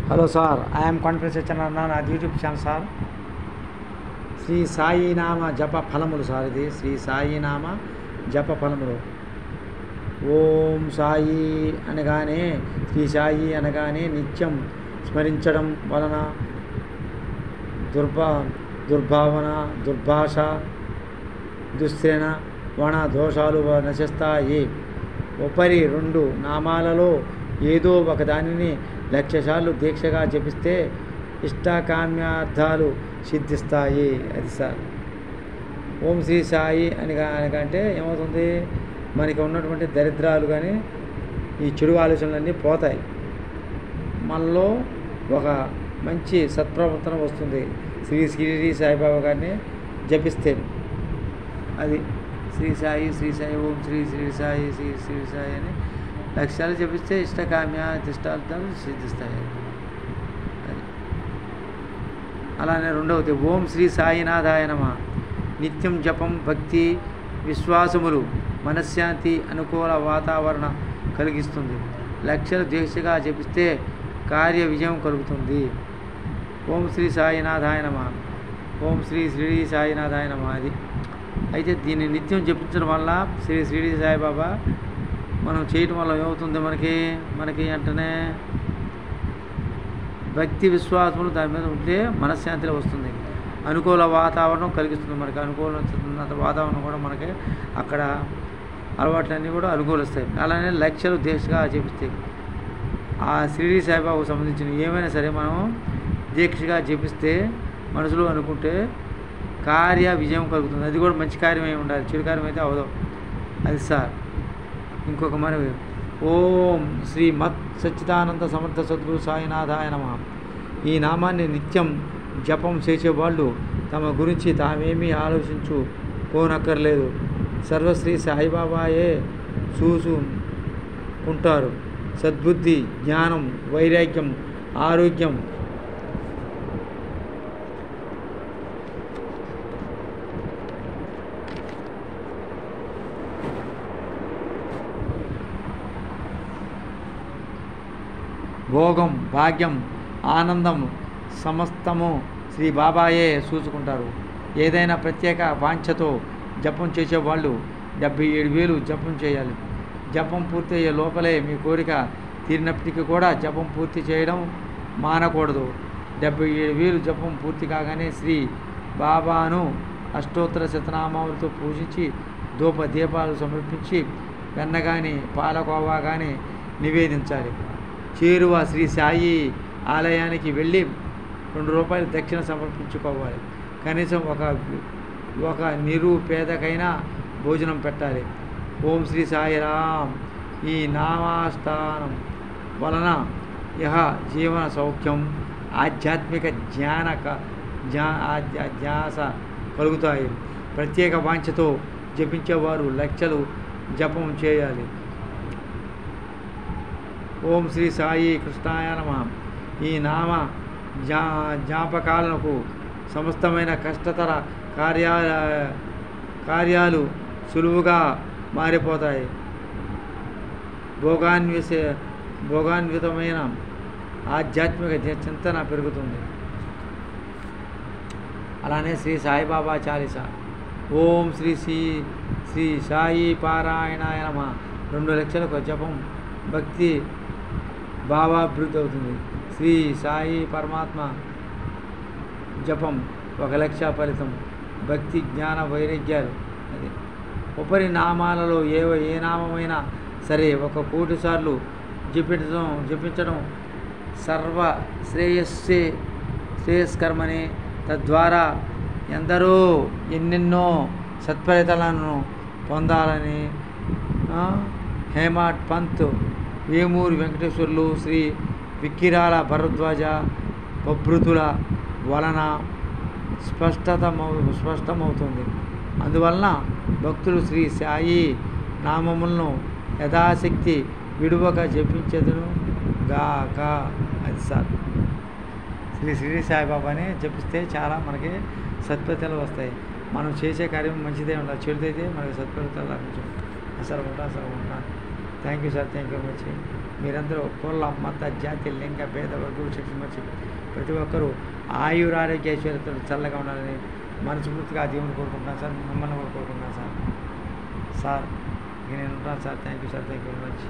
Hello sir, I'm conference ఇచ్చానన్నా నాది YouTube channel sir. Shri సాయినామ జప ఫలములు సార్. ఇది శ్రీ సాయినామ జప ఫలములు. ఓం సాయి అనగానే, శ్రీ సాయి అనగానే నిత్యం స్మరించడం వలన దుర్భావన, దుర్భాష, దుశ్రేణ వణ దోషాలు నశిస్తాయి. ఉపరి రెండు నామాలలో ఏదో ఒక దానిని లక్షసార్లు దీక్షగా జపిస్తే ఇష్టకామ్యార్థాలు సిద్ధిస్తాయి. అది సార్. ఓం శ్రీ సాయి అనకంటే ఏమవుతుంది, మనకి ఉన్నటువంటి దరిద్రాలు కానీ ఈ చెడు ఆలోచనలన్నీ పోతాయి. మనలో ఒక మంచి సత్ప్రవర్తన వస్తుంది. శ్రీ సాయిబాబా గారిని జపిస్తే అది శ్రీ సాయి ఓం శ్రీ సాయి శ్రీ సాయి అని లక్ష్యాలు జపిస్తే ఇష్టకామ్య ఇష్టార్థాలు సిద్ధిస్తాయి. అది అలానే రెండవది ఓం శ్రీ సాయినాథాయ నమః. నిత్యం జపం, భక్తి, విశ్వాసములు మనశ్శాంతి, అనుకూల వాతావరణ కలిగిస్తుంది. లక్ష్యాలు దీక్షగా జపిస్తే కార్య విజయం కలుగుతుంది. ఓం శ్రీ సాయినాథాయ నమః. ఓం శ్రీ సాయినాథాయ నమః. అది అయితే దీన్ని నిత్యం జపించడం వల్ల శ్రీ సాయిబాబా మనం చేయటం వల్ల ఏమవుతుంది, మనకి వెంటనే భక్తి విశ్వాసములు దాని మీద ఉంటే మనశ్శాంతిలో వస్తుంది. అనుకూల వాతావరణం కలిగిస్తుంది. మనకి అనుకూలమైన వాతావరణం కూడా మనకి అక్కడ అలవాట్లన్నీ కూడా అనుకూలిస్తాయి. అలానే లక్ష్యాలు దీక్షగా జపిస్తాయి. ఆ షిరిడి సాయిబాబాకు సంబంధించిన ఏమైనా సరే మనం దీక్షగా జపిస్తే మనసులో అనుకుంటే కార్య విజయం కలుగుతుంది. అది కూడా మంచి కార్యమై ఉండాలి, చెడు కార్యం అయితే అవదు. అది సార్. ఇంకొక మనవి ఓం శ్రీ మత్ సచ్చిదానంద సమర్థ సద్గురు సాయినాథాయ నమః. ఈ నామాన్ని నిత్యం జపం చేసేవాళ్ళు తమ గురించి తామేమీ ఆలోచించుకోనక్కర్లేదు. సర్వశ్రీ సాయిబాబాయే చూసుకుంటారు. సద్బుద్ధి, జ్ఞానం, వైరాగ్యం, ఆరోగ్యం, భోగం, భాగ్యం, ఆనందం సమస్తము శ్రీ బాబాయే చూసుకుంటారు. ఏదైనా ప్రత్యేక వాంఛతో జపం చేసేవాళ్ళు 77,000 జపం చేయాలి. జపం పూర్తి అయ్యే లోపలే మీ కోరిక తీరినప్పటికీ కూడా జపం పూర్తి చేయడం మానకూడదు. 77,000 జపం పూర్తి కాగానే శ్రీ బాబాను అష్టోత్తర శతనామాలతో పూజించి ధూప దీపాలు సమర్పించి వెన్న కానీ పాలకోవా కానీ నివేదించాలి. చేరువ శ్రీ సాయి ఆలయానికి వెళ్ళి ₹2 దక్షిణ సమర్పించుకోవాలి. కనీసం ఒక నిరుపేదకైనా భోజనం పెట్టాలి. ఓం శ్రీ సాయిరామ్. ఈ నామాస్థానం వలన ఇహ జీవన సౌఖ్యం, ఆధ్యాత్మిక ధ్యాస కలుగుతాయి. ప్రత్యేక వాంఛతో జపించేవారు లక్షలు జపం చేయాలి. ఓం శ్రీ సాయి కృష్ణాయ నమః. ఈ నామ జ్ఞాపకాలకు సమస్తమైన కష్టతర కార్యాలు సులువుగా మారిపోతాయి. భోగాన్వితమైన ఆధ్యాత్మిక చింతన పెరుగుతుంది. అలానే శ్రీ సాయిబాబా చాలీస. ఓం శ్రీ సాయి పారాయణాయ నమః. 2 లక్షలకు జపం, భక్తి భావాభివృద్ధి అవుతుంది. శ్రీ సాయి పరమాత్మ జపం 1,00,000 ఫలితం. భక్తి, జ్ఞాన, వైరాగ్యాలు. అది ఉపరి నామాలలో ఏ నామమైనా సరే 1,00,00,000 సార్లు జపించడం సర్వ శ్రేయస్కరమని, తద్వారా ఎందరో ఎన్నెన్నో సత్ఫలితాలను పొందాలని హేమాడ్ పంత్, వేమూరి వెంకటేశ్వర్లు, శ్రీ విక్కిరాల భరద్వాజ ప్రభృతుల వలన స్పష్టమవుతుంది. అందువలన భక్తులు శ్రీ సాయి నామములను యథాశక్తి విడువక జపించదును గాక. అది సార్. శ్రీ సాయిబాబాని జపిస్తే చాలా మనకి సత్ఫలితాలు వస్తాయి. మనం చేసే కార్యం మంచిదే ఉండాలి, చెడుదైతే మనకి సత్ఫలితాలు లభించవు. అసలు ఉంటా. Thank you sir. Thank you very much. మీరందరూ కుల మత జాతి లింగ భేద వర్గం శక్తి మర్చి ప్రతి ఒక్కరూ ఆయురారోగ్యేశ్వరితో చల్లగా ఉండాలని మనస్ఫూర్తిగా ఆ దేవుని కోరుకుంటున్నాను సార్, మిమ్మల్ని కూడా కోరుకుంటున్నాను సార్. సార్ ఇక నేను ఉంటాను sir. Thank you sir, thank you very much.